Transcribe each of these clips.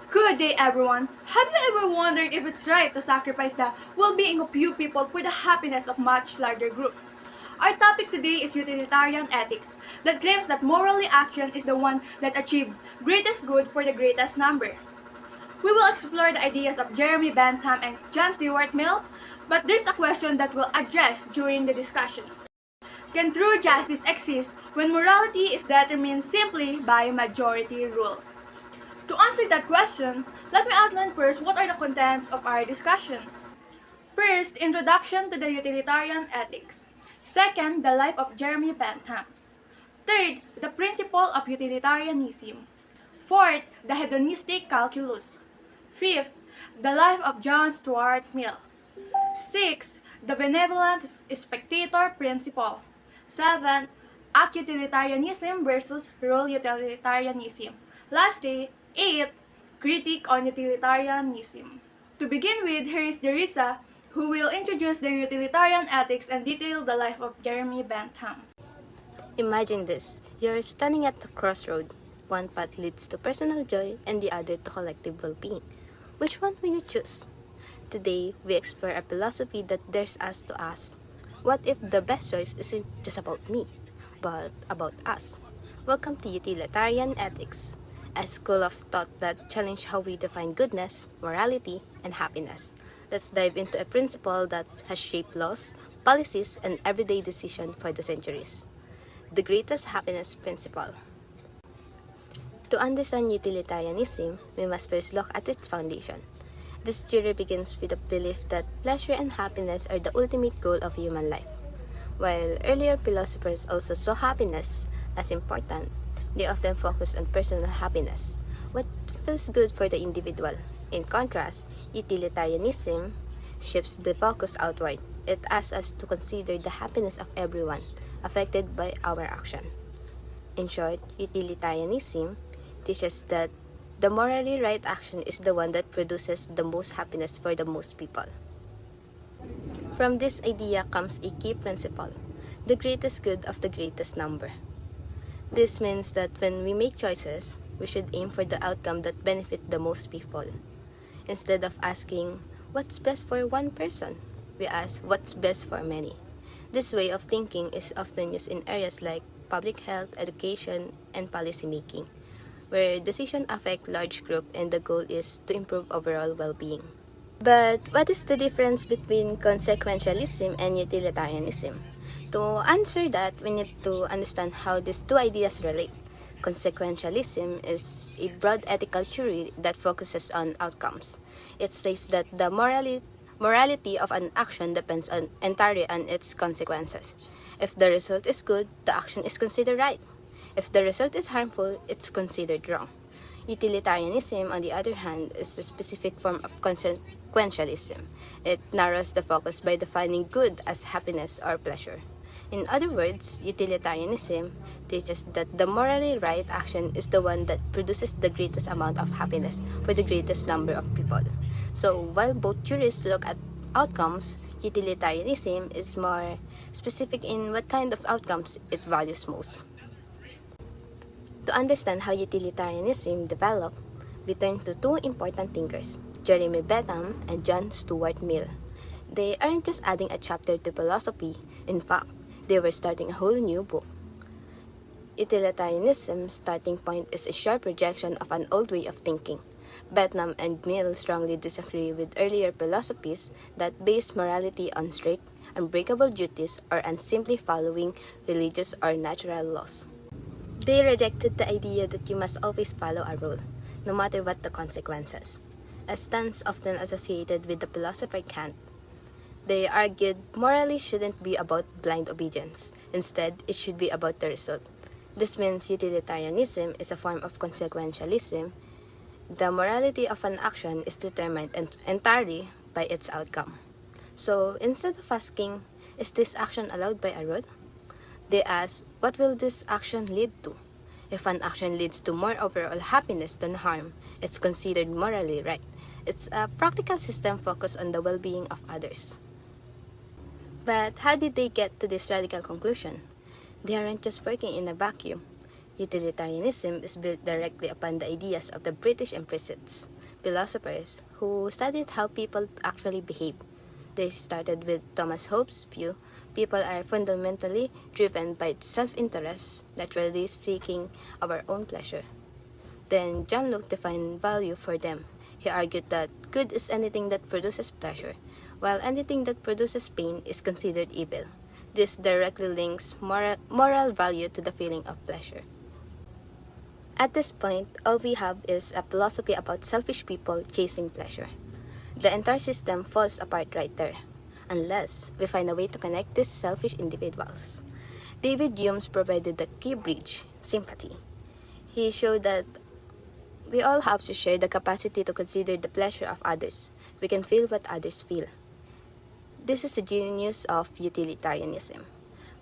Good day, everyone. Have you ever wondered if it's right to sacrifice the well-being of few people for the happiness of much larger group? Our topic today is utilitarian ethics, that claims that morally action is the one that achieves greatest good for the greatest number. We will explore the ideas of Jeremy Bentham and John Stuart Mill, but there's a question that we'll address during the discussion. Can true justice exist when morality is determined simply by majority rule? To answer that question, let me outline first what are the contents of our discussion. First, introduction to the utilitarian ethics. Second, the life of Jeremy Bentham. Third, the principle of utilitarianism. Fourth, the hedonistic calculus. Fifth, the life of John Stuart Mill. Sixth, the benevolent spectator principle. Seventh, act utilitarianism versus rule utilitarianism. Lastly, eighth, critique on utilitarianism. To begin with, here is Derisa, who will introduce the utilitarian ethics and detail the life of Jeremy Bentham. Imagine this. You're standing at the crossroad. One path leads to personal joy and the other to collective well-being. Which one will you choose? Today, we explore a philosophy that dares us to ask, what if the best choice isn't just about me, but about us? Welcome to Utilitarian Ethics, a school of thought that challenges how we define goodness, morality, and happiness. Let's dive into a principle that has shaped laws, policies, and everyday decisions for the centuries. The greatest happiness principle. To understand utilitarianism, we must first look at its foundation. This theory begins with the belief that pleasure and happiness are the ultimate goal of human life. While earlier philosophers also saw happiness as important, they often focused on personal happiness, what feels good for the individual. In contrast, utilitarianism shifts the focus outward. It asks us to consider the happiness of everyone affected by our action. In short, utilitarianism teaches that the morally right action is the one that produces the most happiness for the most people. From this idea comes a key principle, the greatest good of the greatest number. This means that when we make choices, we should aim for the outcome that benefit the most people. Instead of asking, what's best for one person? We ask, what's best for many? This way of thinking is often used in areas like public health, education, and policy making, where decisions affect large groups and the goal is to improve overall well-being. But what is the difference between consequentialism and utilitarianism? To answer that, we need to understand how these two ideas relate. Consequentialism is a broad ethical theory that focuses on outcomes. It says that the morality of an action depends entirely on its consequences. If the result is good, the action is considered right. If the result is harmful, it's considered wrong. Utilitarianism, on the other hand, is a specific form of consequentialism. It narrows the focus by defining good as happiness or pleasure. In other words, utilitarianism teaches that the morally right action is the one that produces the greatest amount of happiness for the greatest number of people. So, while both theories look at outcomes, utilitarianism is more specific in what kind of outcomes it values most. To understand how utilitarianism developed, we turn to two important thinkers, Jeremy Bentham and John Stuart Mill. They aren't just adding a chapter to philosophy. In fact, they were starting a whole new book. Utilitarianism's starting point is a sharp rejection of an old way of thinking. Bentham and Mill strongly disagree with earlier philosophies that based morality on strict, unbreakable duties or on simply following religious or natural laws. They rejected the idea that you must always follow a rule, no matter what the consequences, a stance often associated with the philosopher Kant. They argued morally shouldn't be about blind obedience. Instead, it should be about the result. This means utilitarianism is a form of consequentialism. The morality of an action is determined entirely by its outcome. So, instead of asking, is this action allowed by a rule? They ask, what will this action lead to? If an action leads to more overall happiness than harm, it's considered morally right. It's a practical system focused on the well-being of others. But how did they get to this radical conclusion? They aren't just working in a vacuum. Utilitarianism is built directly upon the ideas of the British empiricists. philosophers who studied how people actually behave. They started with Thomas Hobbes' view people are fundamentally driven by self-interest, naturally seeking our own pleasure. Then John Locke defined value for them. He argued that good is anything that produces pleasure, while anything that produces pain is considered evil. This directly links moral value to the feeling of pleasure. At this point, all we have is a philosophy about selfish people chasing pleasure. The entire system falls apart right there, unless we find a way to connect these selfish individuals. David Hume's provided the key bridge, sympathy. He showed that we all have to share the capacity to consider the pleasure of others. We can feel what others feel. This is the genius of utilitarianism.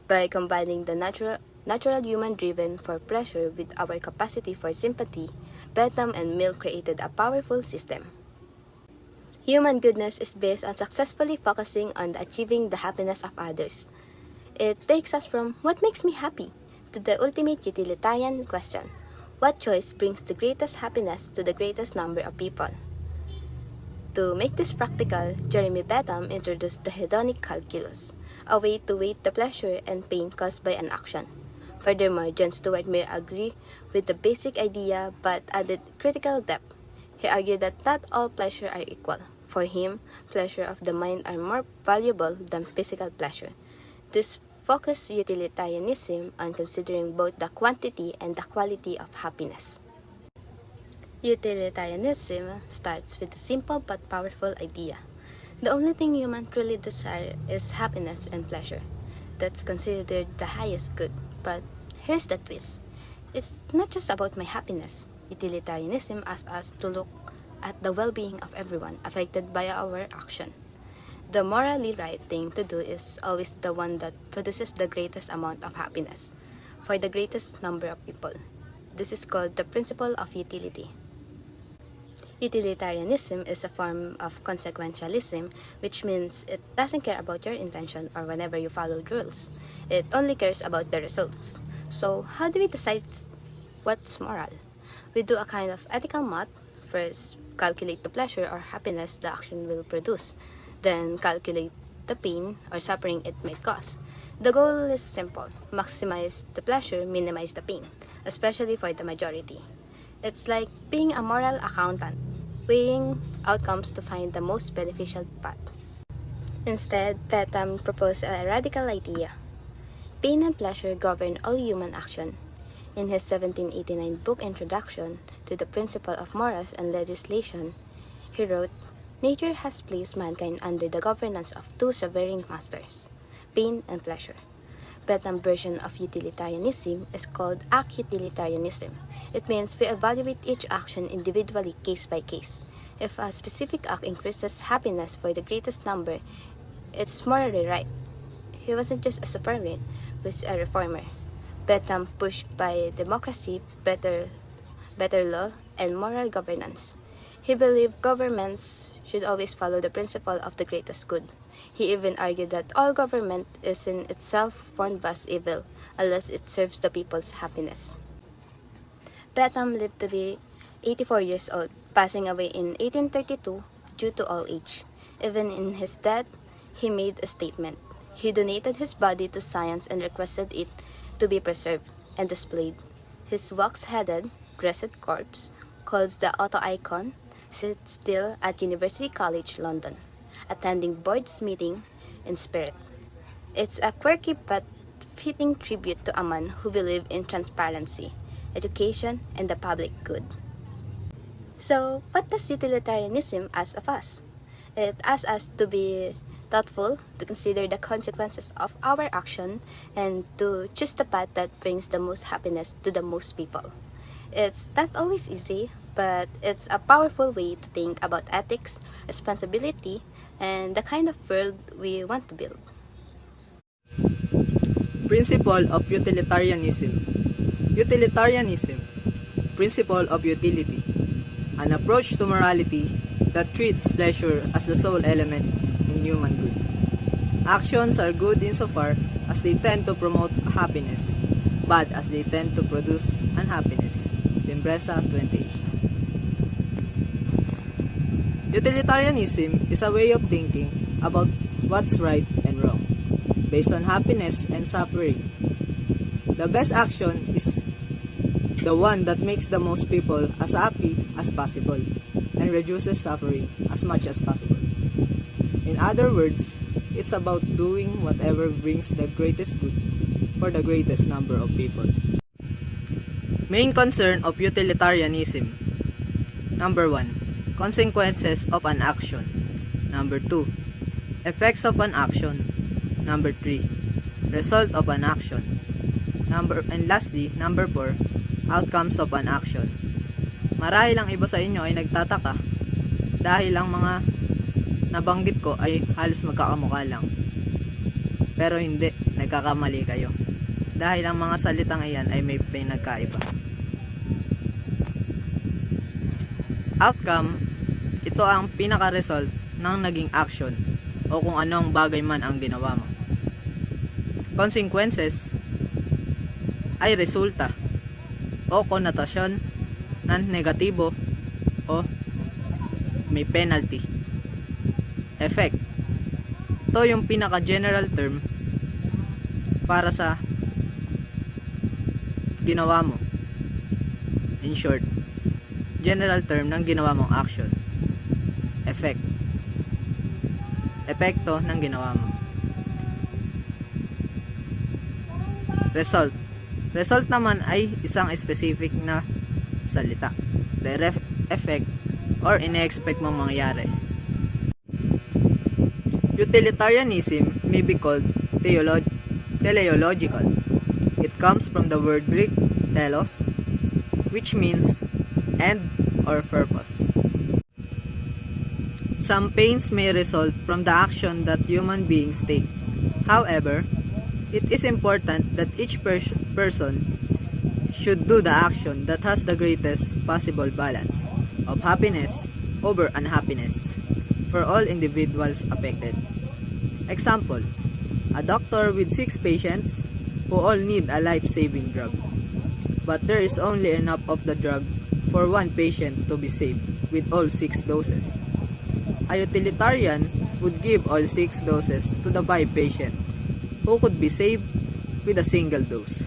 By combining the natural human driven for pleasure with our capacity for sympathy, Bentham and Mill created a powerful system. Human goodness is based on successfully focusing on achieving the happiness of others. It takes us from what makes me happy to the ultimate utilitarian question: what choice brings the greatest happiness to the greatest number of people? To make this practical, Jeremy Bentham introduced the hedonic calculus, a way to weight the pleasure and pain caused by an action. Furthermore, John Stuart Mill agreed with the basic idea but added critical depth. He argued that not all pleasure are equal. For him, pleasure of the mind are more valuable than physical pleasure. This focused utilitarianism on considering both the quantity and the quality of happiness. Utilitarianism starts with a simple but powerful idea. The only thing humans truly desire is happiness and pleasure. That's considered the highest good. But here's the twist. It's not just about my happiness. Utilitarianism asks us to look at the well-being of everyone affected by our action. The morally right thing to do is always the one that produces the greatest amount of happiness for the greatest number of people. This is called the principle of utility. Utilitarianism is a form of consequentialism, which means it doesn't care about your intention or whenever you follow rules. It only cares about the results. So how do we decide what's moral? We do a kind of ethical math. First, calculate the pleasure or happiness the action will produce. Then calculate the pain or suffering it may cause. The goal is simple: maximize the pleasure, minimize the pain, especially for the majority. It's like being a moral accountant, weighing outcomes to find the most beneficial path. Instead, Bentham proposed a radical idea. Pain and pleasure govern all human action. In his 1789 book Introduction to the Principle of Morals and Legislation, he wrote, "Nature has placed mankind under the governance of two sovereign masters, pain and pleasure." Bentham's version of utilitarianism is called act-utilitarianism. It means we evaluate each action individually, case by case. If a specific act increases happiness for the greatest number, it's morally right. He wasn't just a superman, he was a reformer. Bentham pushed by democracy, better law, and moral governance. He believed governments should always follow the principle of the greatest good. He even argued that all government is in itself one vast evil, unless it serves the people's happiness. Bentham lived to be 84 years old, passing away in 1832 due to old age. Even in his death, he made a statement. He donated his body to science and requested it to be preserved and displayed. His wax-headed, dressed corpse, called the Auto-Icon, sits still at University College London, attending board's meeting in spirit. It's a quirky but fitting tribute to a man who believed in transparency, education, and the public good. So, what does utilitarianism ask of us? It asks us to be thoughtful, to consider the consequences of our action, and to choose the path that brings the most happiness to the most people. It's not always easy, but it's a powerful way to think about ethics, responsibility, and the kind of world we want to build. Principle of Utilitarianism. Utilitarianism, principle of utility, an approach to morality that treats pleasure as the sole element in human good. Actions are good insofar as they tend to promote happiness, bad as they tend to produce unhappiness. Limbresa 28. Utilitarianism is a way of thinking about what's right and wrong, based on happiness and suffering. The best action is the one that makes the most people as happy as possible and reduces suffering as much as possible. In other words, it's about doing whatever brings the greatest good for the greatest number of people. Main concern of utilitarianism. Number 1. Consequences of an action. Number 2. Effects of an action. Number 3. Result of an action. Lastly, number 4. Outcomes of an action. Marahil ang iba sa inyo ay nagtataka dahil ang mga nabanggit ko ay halos magkakamukha lang. Pero hindi, nagkakamali kayo. Dahil ang mga salitang iyan ay may pinagkaiba. Outcome, ito ang pinaka-result ng naging action o kung anong bagay man ang ginawa mo. Consequences ay resulta o konotasyon ng negatibo o may penalty. Effect, ito yung pinaka-general term para sa ginawa mo. In short, general term ng ginawa mong action. Effect, epekto ng ginawa mo. Result, result naman ay isang specific na salita. Direct effect or ine-expect mong mangyari. Utilitarianism may be called teleological. It comes from the word Greek telos, which means end or purpose. Some pains may result from the action that human beings take. However, it is important that each person should do the action that has the greatest possible balance of happiness over unhappiness for all individuals affected. Example, a doctor with 6 patients who all need a life-saving drug, but there is only enough of the drug for 1 patient to be saved with all 6 doses. A utilitarian would give all 6 doses to the 5 patient who could be saved with a single dose,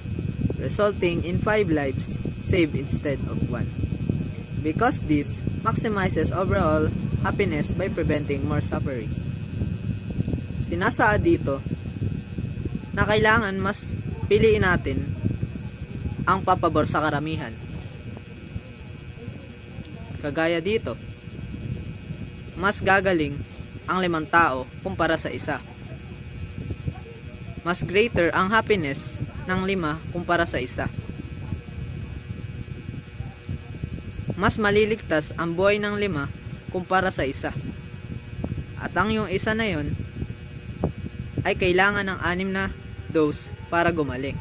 resulting in 5 lives saved instead of 1. Because this maximizes overall happiness by preventing more suffering. Sinasaad dito na kailangan mas piliin natin ang papabor sa karamihan. Kagaya dito, mas gagaling ang 5 tao kumpara sa isa. Mas greater ang happiness ng 5 kumpara sa isa. Mas maliligtas ang buhay ng 5 kumpara sa isa. At ang yung isa na yon ay kailangan ng 6 na dose para gumaling,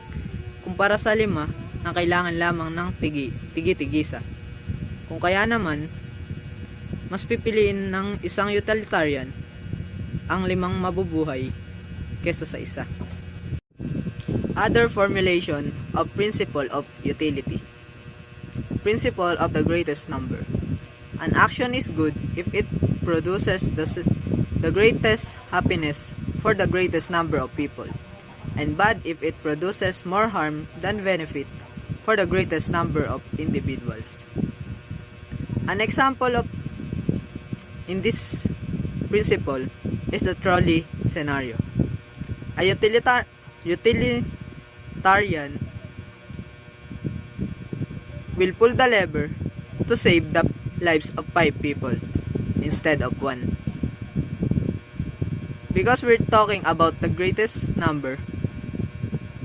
kumpara sa 5 na kailangan lamang ng tigi-tigisa. Kung kaya naman, mas pipiliin ng isang utilitarian ang 5 mabubuhay kesa sa isa. Other formulation of principle of utility. Principle of the greatest number. An action is good if it produces the greatest happiness for the greatest number of people, and bad if it produces more harm than benefit for the greatest number of individuals. An example of in this principle is the trolley scenario. A utilitarian will pull the lever to save the lives of 5 people instead of 1. Because we're talking about the greatest number,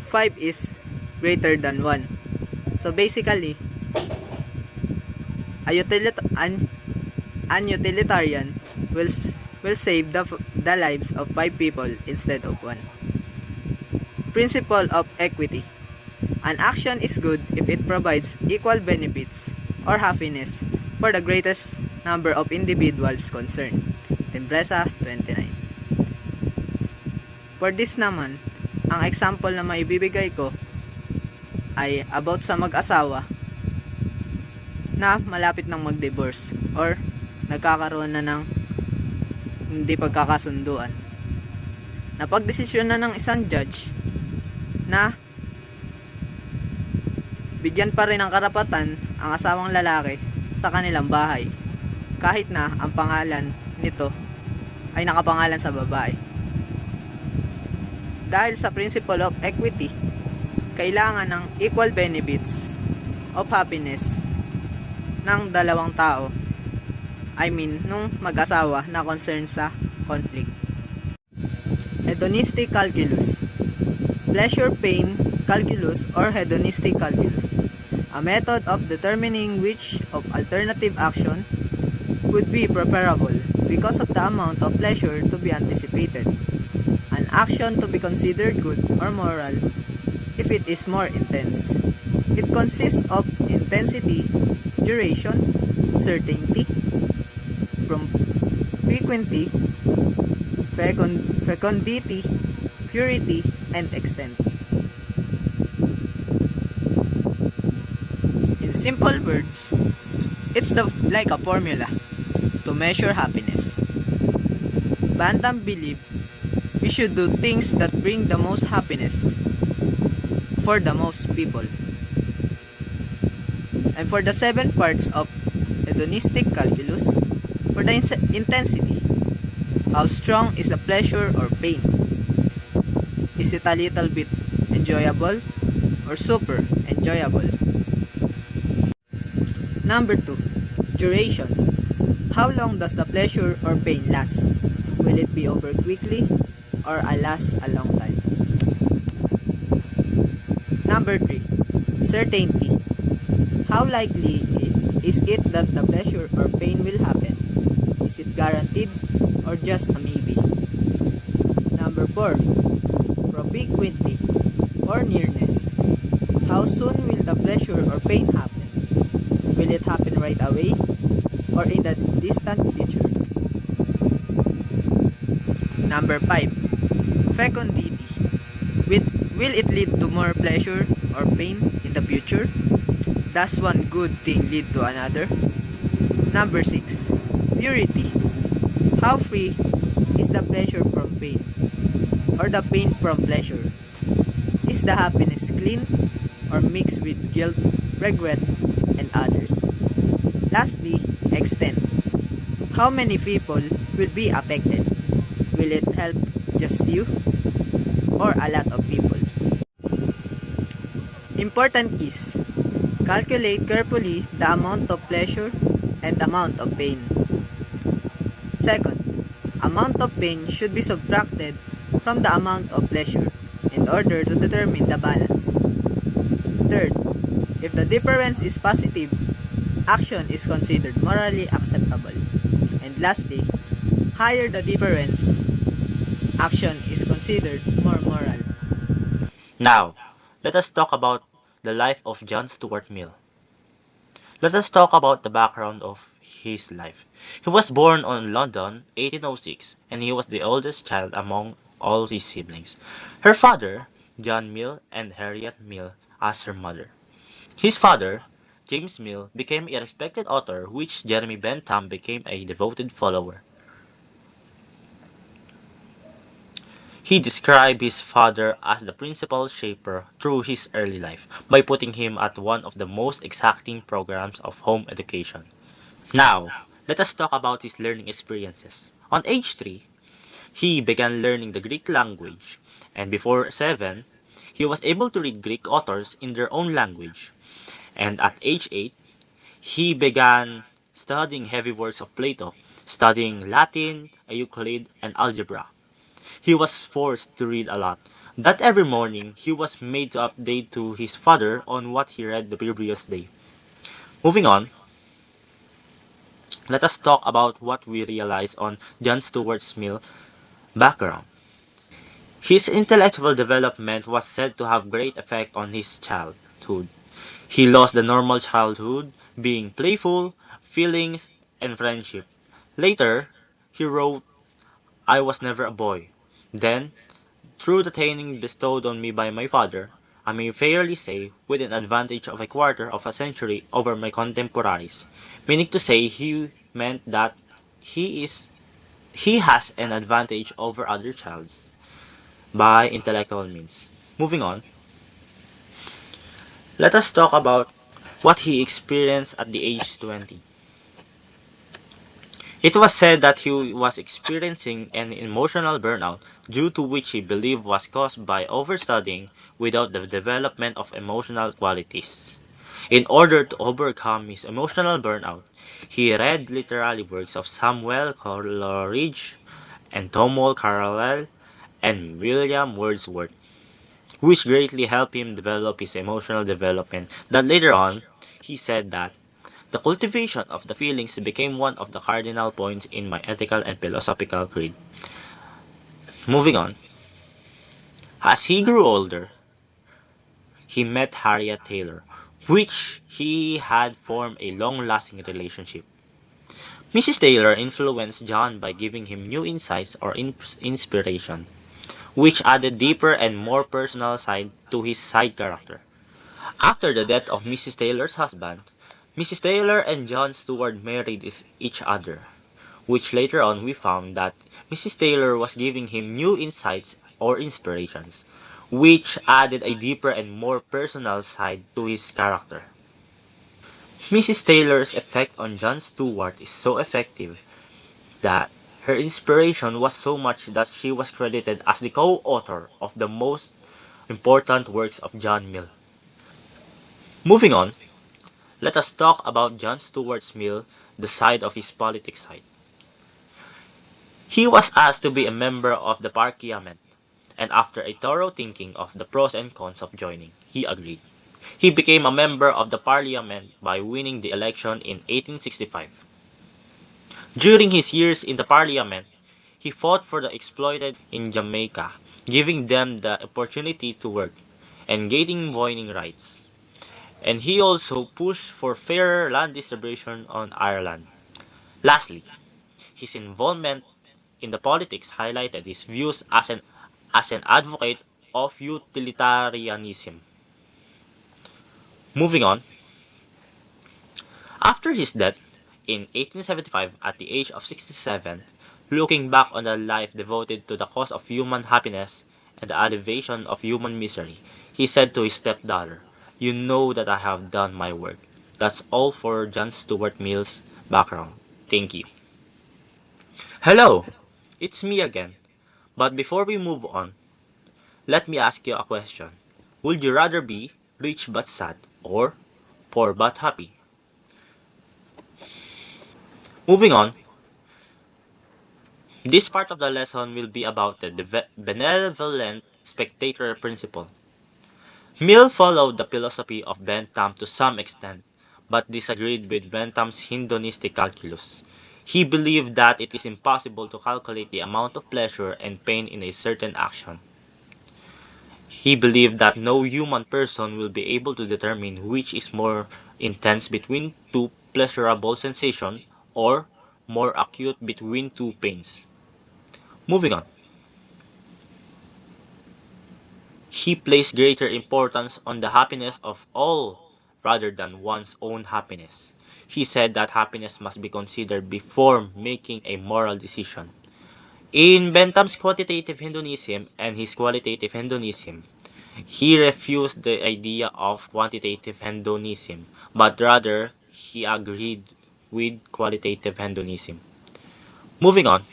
5 is greater than 1. So basically, an utilitarian will save the lives of 5 people instead of 1. Principle of equity. An action is good if it provides equal benefits or happiness for the greatest number of individuals concerned. Tempresa 29. For this naman, ang example na maibibigay ko ay about sa mag-asawa na malapit ng mag-divorce or nagkakaroon na ng hindi pagkakasunduan. Napagdesisyon na ng isang judge na bigyan pa rin ng karapatan ang asawang lalaki sa kanilang bahay kahit na ang pangalan nito ay nakapangalan sa babae. Dahil sa principle of equity, kailangan ng equal benefits of happiness ng dalawang tao, nung mag-asawa na concerned sa conflict. Hedonistic calculus, pleasure-pain calculus or hedonistic calculus, a method of determining which of alternative action would be preferable because of the amount of pleasure to be anticipated. An action to be considered good or moral if it is more intense. It consists of intensity, duration, certainty, frequency, fecundity, purity, and extent. In simple words, it's like a formula to measure happiness. Bantam believe we should do things that bring the most happiness for the most people. And for the 7 parts of hedonistic calculus, for the intensity, how strong is the pleasure or pain? Is it a little bit enjoyable or super enjoyable? Number 2, duration. How long does the pleasure or pain last? Will it be over quickly or last a long time? Number 3, certainty. How likely is it that the pleasure or pain will happen? Is it guaranteed or just a maybe? Number 4, propinquity or nearness. How soon will the pleasure or pain happen? Will it happen right away or in the distant future? Number 5, fecundity. Will it lead to more pleasure or pain in the future? Does one good thing lead to another? Number 6, purity. How free is the pleasure from pain or the pain from pleasure? Is the happiness clean or mixed with guilt, regret, and others? Lastly, extent. How many people will be affected? Will it help just you or a lot of people? Important keys. Calculate carefully the amount of pleasure and amount of pain. Second, amount of pain should be subtracted from the amount of pleasure in order to determine the balance. Third, if the difference is positive, action is considered morally acceptable. And lastly, higher the difference, action is considered more moral. Now, let us talk about the life of John Stuart Mill. Let us talk about the background of his life. He was born in London, 1806, and he was the oldest child among all his siblings. Her father, John Mill, and Harriet Mill as her mother. His father, James Mill, became a respected author, which Jeremy Bentham became a devoted follower. He described his father as the principal shaper through his early life by putting him at one of the most exacting programs of home education. Now, let us talk about his learning experiences. On age 3, he began learning the Greek language, and before 7, he was able to read Greek authors in their own language. And at age 8, he began studying heavy works of Plato, studying Latin, Euclid, and algebra. He was forced to read a lot. That every morning, he was made to update to his father on what he read the previous day. Moving on, let us talk about what we realize on John Stuart Mill's background. His intellectual development was said to have great effect on his childhood. He lost the normal childhood, being playful, feelings, and friendship. Later, he wrote, "I was never a boy. Then, through the training bestowed on me by my father, I may fairly say, with an advantage of a quarter of a century over my contemporaries," meaning to say he meant that he is he has an advantage over other childs by intellectual means. Moving on, let us talk about what he experienced at the age 20. It was said that he was experiencing an emotional burnout due to which he believed was caused by overstudying without the development of emotional qualities. In order to overcome his emotional burnout, he read literary works of Samuel Coleridge and Thomas Carlyle and William Wordsworth, which greatly helped him develop his emotional development. That later on, he said that the cultivation of the feelings became one of the cardinal points in my ethical and philosophical creed. Moving on, as he grew older, he met Harriet Taylor, which he had formed a long-lasting relationship. Mrs. Taylor influenced John by giving him new insights or inspiration, which added deeper and more personal side to his side character. After the death of Mrs. Taylor's husband, Mrs. Taylor and John Stewart married each other, which later on we found that Mrs. Taylor was giving him new insights or inspirations, which added a deeper and more personal side to his character. Mrs. Taylor's effect on John Stewart is so effective that her inspiration was so much that she was credited as the co-author of the most important works of John Mill. Moving on, let us talk about John Stuart Mill, the side of his politics side. He was asked to be a member of the Parliament, and after a thorough thinking of the pros and cons of joining, he agreed. He became a member of the Parliament by winning the election in 1865. During his years in the Parliament, he fought for the exploited in Jamaica, giving them the opportunity to work and gaining voting rights. And he also pushed for fairer land distribution on Ireland. Lastly, his involvement in the politics highlighted his views as an advocate of utilitarianism. Moving on, after his death in 1875 at the age of 67, looking back on a life devoted to the cause of human happiness and the alleviation of human misery, he said to his stepdaughter, "You know that I have done my work." That's all for John Stuart Mill's background. Thank you. Hello, it's me again. But before we move on, let me ask you a question. Would you rather be rich but sad or poor but happy? Moving on, this part of the lesson will be about the benevolent spectator principle. Mill followed the philosophy of Bentham to some extent, but disagreed with Bentham's hedonistic calculus. He believed that it is impossible to calculate the amount of pleasure and pain in a certain action. He believed that no human person will be able to determine which is more intense between two pleasurable sensations or more acute between two pains. Moving on. He placed greater importance on the happiness of all rather than one's own happiness. He said that happiness must be considered before making a moral decision. In Bentham's quantitative hedonism and his qualitative hedonism, he refused the idea of quantitative hedonism, but rather he agreed with qualitative hedonism. Moving on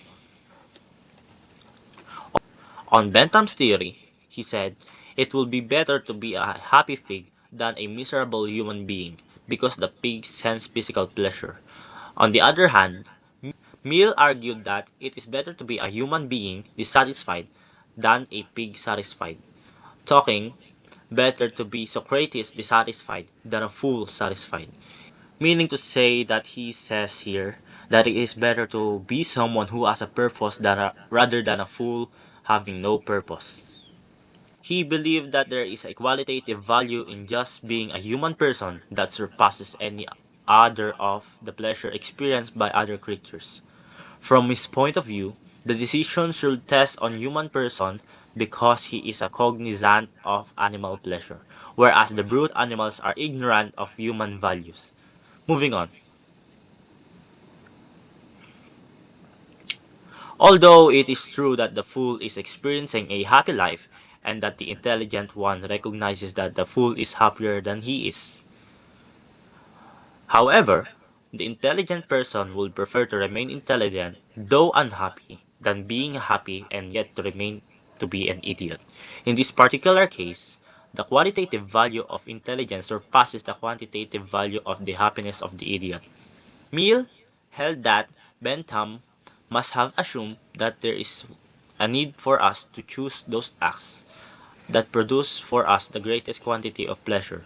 Bentham's theory, he said, it will be better to be a happy pig than a miserable human being, because the pig sends physical pleasure. On the other hand, Mill argued that it is better to be a human being dissatisfied than a pig satisfied. Talking, better to be Socrates dissatisfied than a fool satisfied. Meaning to say that he says here that it is better to be someone who has a purpose rather than a fool having no purpose. He believed that there is a qualitative value in just being a human person that surpasses any other of the pleasure experienced by other creatures. From his point of view, the decision should test on human person because he is a cognizant of animal pleasure, whereas the brute animals are ignorant of human values. Moving on. Although it is true that the fool is experiencing a happy life and that the intelligent one recognizes that the fool is happier than he is. However, the intelligent person would prefer to remain intelligent, though unhappy, than being happy and yet to remain to be an idiot. In this particular case, the qualitative value of intelligence surpasses the quantitative value of the happiness of the idiot. Mill held that Bentham must have assumed that there is a need for us to choose those acts that produce for us the greatest quantity of pleasure,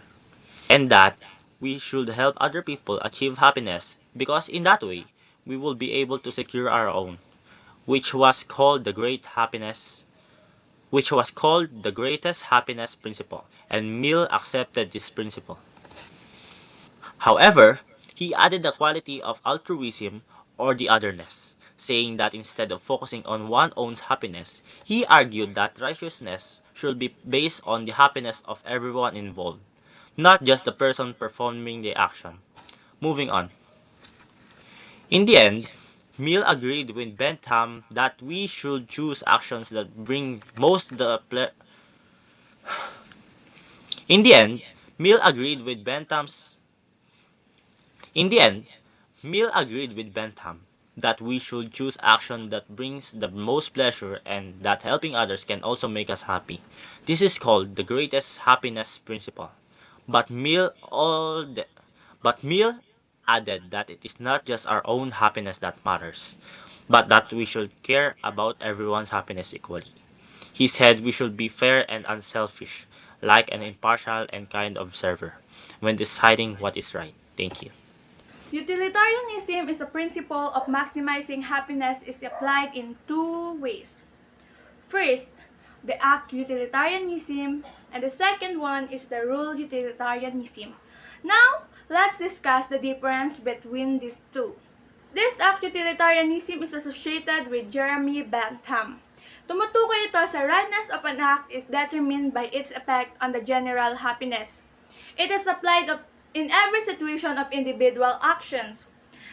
and that we should help other people achieve happiness because in that way we will be able to secure our own, which was called the greatest happiness principle, and Mill accepted this principle. However, he added the quality of altruism or the otherness, saying that instead of focusing on one's own happiness, he argued that righteousness should be based on the happiness of everyone involved, not just the person performing the action. Moving on. In the end, Mill agreed with Bentham that we should choose actions that bring most the ple- In the end, Mill agreed with Bentham's In the end, Mill agreed with Bentham that we should choose action that brings the most pleasure and that helping others can also make us happy. This is called the greatest happiness principle. But Mill all the, but Mill added that it is not just our own happiness that matters, but that we should care about everyone's happiness equally. He said we should be fair and unselfish, like an impartial and kind observer, when deciding what is right. Thank you. Utilitarianism is a principle of maximizing happiness is applied in two ways. First, the act utilitarianism, and the second one is the rule utilitarianism. Now, let's discuss the difference between these two. This act utilitarianism is associated with Jeremy Bentham. Tumutukoy ito sa rightness of an act is determined by its effect on the general happiness. It is applied in every situation of individual actions.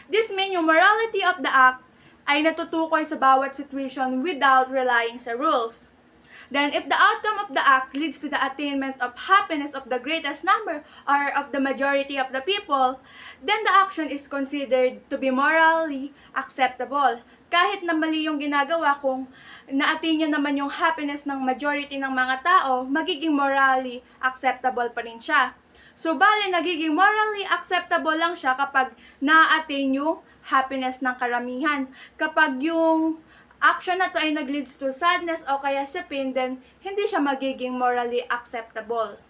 This means yung morality of the act ay natutukoy sa bawat situation without relying sa rules. Then, if the outcome of the act leads to the attainment of happiness of the greatest number or of the majority of the people, then the action is considered to be morally acceptable. Kahit na mali yung ginagawa, kung na-attain niya naman yung happiness ng majority ng mga tao, magiging morally acceptable pa rin siya. So, bali, nagiging morally acceptable lang siya kapag na-attain yung happiness ng karamihan. Kapag yung action na to ay nag-leads to sadness o kaya sa pain, then hindi siya magiging morally acceptable.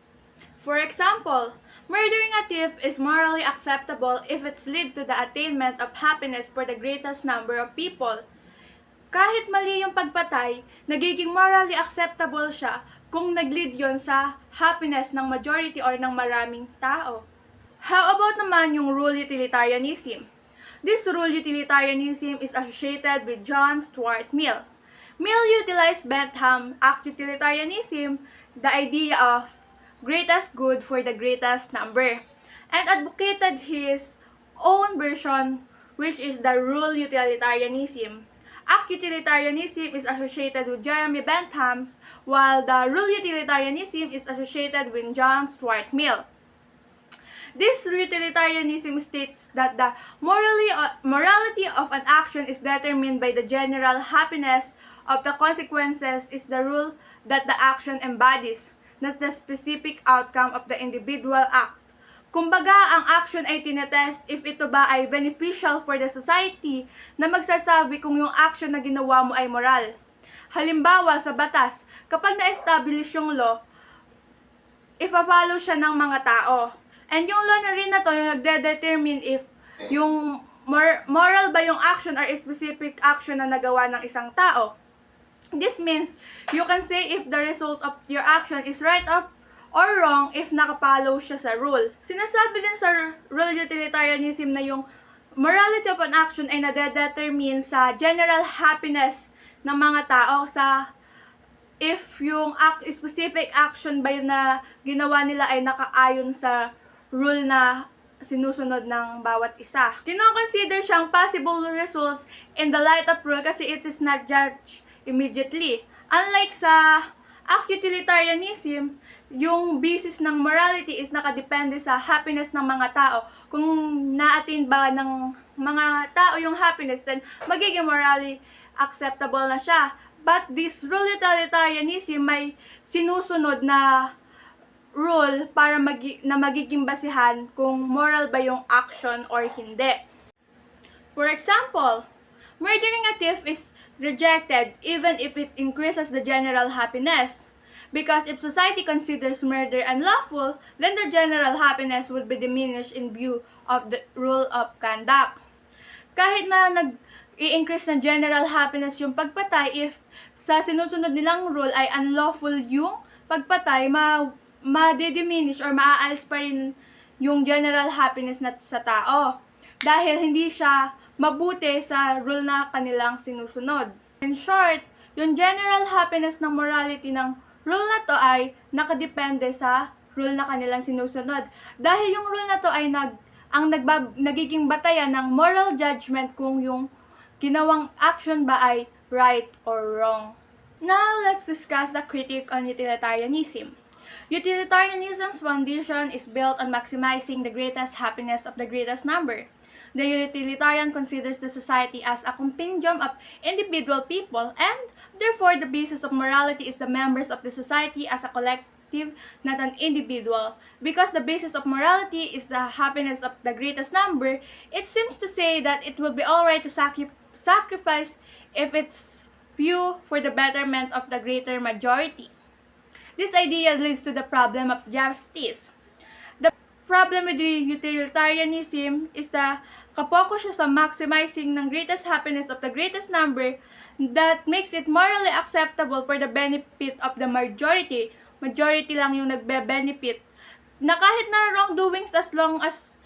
For example, murdering a thief is morally acceptable if it's lead to the attainment of happiness for the greatest number of people. Kahit mali yung pagpatay, nagiging morally acceptable siya kung nag-lead yon sa happiness ng majority or ng maraming tao. How about naman yung rule utilitarianism? This rule utilitarianism is associated with John Stuart Mill. Mill utilized Bentham act utilitarianism, the idea of greatest good for the greatest number, and advocated his own version, which is the rule utilitarianism. Act utilitarianism is associated with Jeremy Bentham's, while the rule utilitarianism is associated with John Stuart Mill. This utilitarianism states that the morality of an action is determined by the general happiness of the consequences is the rule that the action embodies, not the specific outcome of the individual act. Kumbaga, ang action ay tinetest if ito ba ay beneficial for the society na magsasabi kung yung action na ginawa mo ay moral. Halimbawa, sa batas, kapag na-establish yung law, ipa-follow siya ng mga tao. And yung law na rin na to, yung nagde-determine if yung moral ba yung action or specific action na nagawa ng isang tao. This means, you can say if the result of your action is right or wrong if nakapollow siya sa rule. Sinasabi din sa rule utilitarianism na yung morality of an action ay nade-determine sa general happiness ng mga tao sa if yung specific action ba yun na ginawa nila ay nakaayon sa rule na sinusunod ng bawat isa. Kinoconsider siyang possible results in the light of rule kasi it is not judged immediately. Unlike sa utilitarianism, yung basis ng morality is nakadepende sa happiness ng mga tao. Kung na-attain ba ng mga tao yung happiness, then magiging morally acceptable na siya. But this rule utilitarianism may sinusunod na rule para magiging basihan kung moral ba yung action or hindi. For example, murdering a thief is rejected even if it increases the general happiness. Because if society considers murder unlawful, then the general happiness would be diminished in view of the rule of conduct. Kahit na i-increase ng general happiness yung pagpatay, if sa sinusunod nilang rule ay unlawful yung pagpatay, ma-diminish or maaalis pa rin yung general happiness na sa tao. Dahil hindi siya mabuti sa rule na kanilang sinusunod. In short, yung general happiness ng morality ng rule na to ay nakadepende sa rule na kanilang sinusunod. Dahil yung rule na to ay nagiging batayan ng moral judgment kung yung ginawang action ba ay right or wrong. Now, let's discuss the critique on utilitarianism. Utilitarianism's foundation is built on maximizing the greatest happiness of the greatest number. The utilitarian considers the society as a compendium of individual people, and therefore the basis of morality is the members of the society as a collective, not an individual. Because the basis of morality is the happiness of the greatest number, it seems to say that it will be alright to sacrifice if it's few for the betterment of the greater majority. This idea leads to the problem of justice. The problem with the utilitarianism is the kapokus siya sa maximizing ng greatest happiness of the greatest number that makes it morally acceptable for the benefit of the majority. Majority lang yung nagbe-benefit. Na kahit na wrongdoings, as long as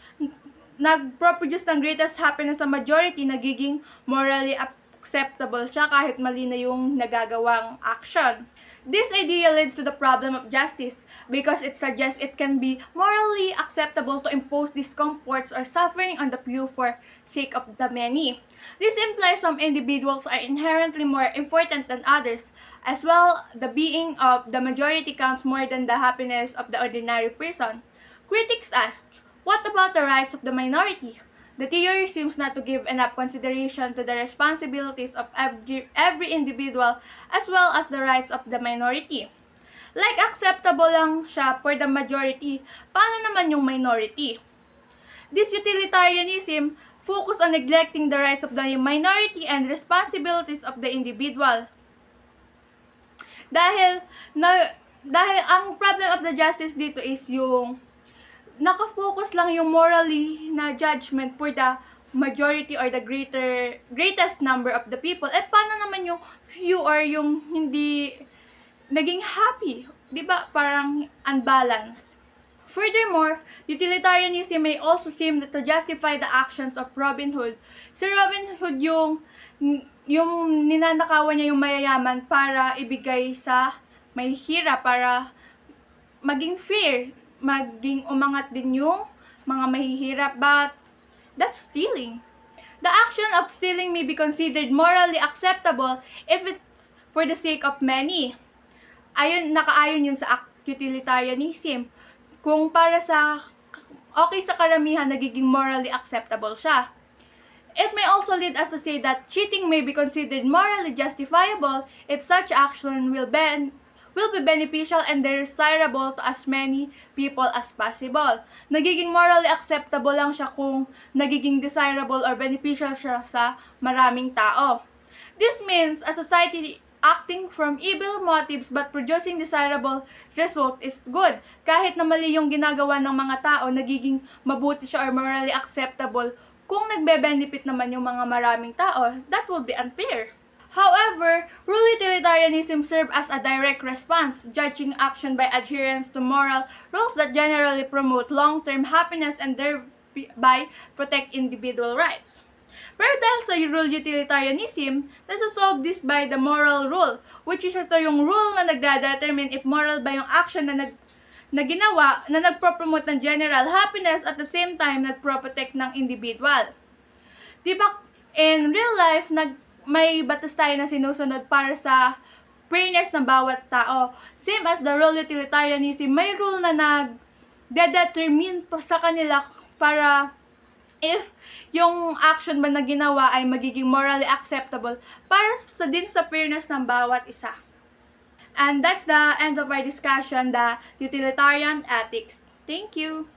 nagproduce ng greatest happiness sa majority, nagiging morally acceptable siya kahit mali na yung nagagawang action. This idea leads to the problem of justice because it suggests it can be morally acceptable to impose discomforts or suffering on the few for sake of the many. This implies some individuals are inherently more important than others, as well the being of the majority counts more than the happiness of the ordinary person. Critics ask, what about the rights of the minority? The theory seems not to give enough consideration to the responsibilities of every individual as well as the rights of the minority. Like acceptable lang siya for the majority, paano naman yung minority? This utilitarianism focus on neglecting the rights of the minority and responsibilities of the individual. Dahil ang problem of the justice dito is yung nakafocus lang yung morally na judgment for the majority or the greatest number of the people. Eh, paano naman yung few or yung hindi naging happy? Diba? Parang unbalanced. Furthermore, utilitarianism may also seem to justify the actions of Robin Hood. Si Robin Hood yung ninanakawan niya yung mayayaman para ibigay sa may hira, para maging fair, maging umangat din yung mga mahihirap, but that's stealing. The action of stealing may be considered morally acceptable if it's for the sake of many. Nakaayon yun sa utilitarianism. Kung para sa okay sa karamihan, nagiging morally acceptable siya. It may also lead us to say that cheating may be considered morally justifiable if such action will be beneficial and desirable to as many people as possible. Nagiging morally acceptable lang siya kung nagiging desirable or beneficial siya sa maraming tao. This means a society acting from evil motives but producing desirable result is good. Kahit na mali yung ginagawa ng mga tao, nagiging mabuti siya or morally acceptable kung nagbe-benefit naman yung mga maraming tao. That would be unfair. However, rule utilitarianism serves as a direct response, judging action by adherence to moral rules that generally promote long-term happiness and thereby protect individual rights. Pero dahil sa rule utilitarianism, nasa-solve this by the moral rule, which is ito yung rule na nagda-determine if moral ba yung action na na ginawa na nagpo-promote ng general happiness at the same time nagpo-protect ng individual. Diba, in real life, may batas tayo na sinusunod para sa fairness ng bawat tao. Same as the rule utilitarianism, may rule na nag-determine sa kanila para if yung action ba na ginawa ay magiging morally acceptable para din sa fairness ng bawat isa. And that's the end of our discussion, the utilitarian ethics. Thank you.